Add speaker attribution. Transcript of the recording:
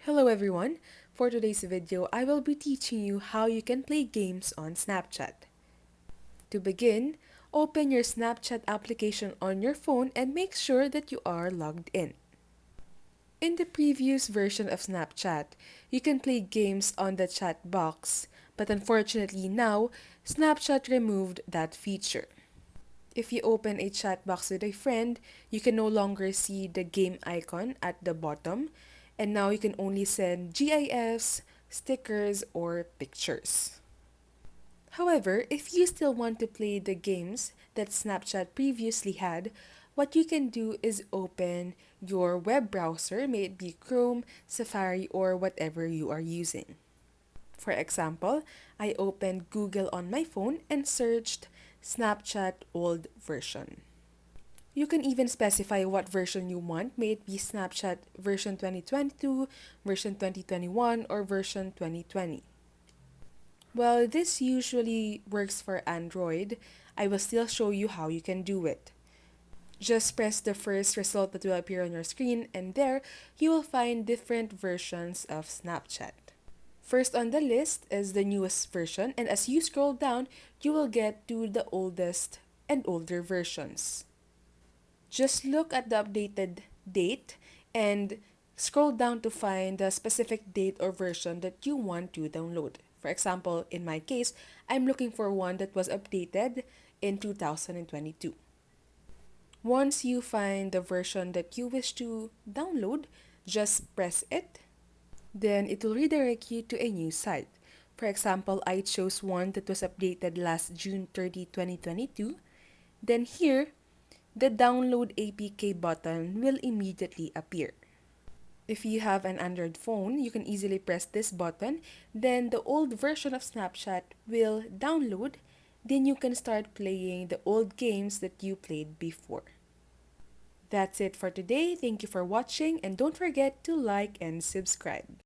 Speaker 1: Hello everyone! For today's video, I will be teaching you how you can play games on Snapchat. To begin, open your Snapchat application on your phone and make sure that you are logged in. In the previous version of Snapchat, you can play games on the chat box, but unfortunately now, Snapchat removed that feature. If you open a chat box with a friend, you can no longer see the game icon at the bottom, and now you can only send GIFs, stickers, or pictures. However, if you still want to play the games that Snapchat previously had, what you can do is open your web browser, may it be Chrome, Safari, or whatever you are using. For example, I opened Google on my phone and searched Snapchat old version. You can even specify what version you want, may it be Snapchat version 2022, version 2021, or version 2020. Well, this usually works for Android. I will still show you how you can do it. Just press the first result that will appear on your screen, and there you will find different versions of Snapchat. First on the list is the newest version, and as you scroll down, you will get to the oldest and older versions. Just look at the updated date and scroll down to find the specific date or version that you want to download. For example, in my case, I'm looking for one that was updated in 2022. Once you find the version that you wish to download, just press it. Then it will redirect you to a new site. For example, I chose one that was updated last June 30, 2022. Then here, the download APK button will immediately appear. If you have an Android phone, you can easily press this button, then the old version of Snapchat will download, then you can start playing the old games that you played before. That's it for today. Thank you for watching, and don't forget to like and subscribe.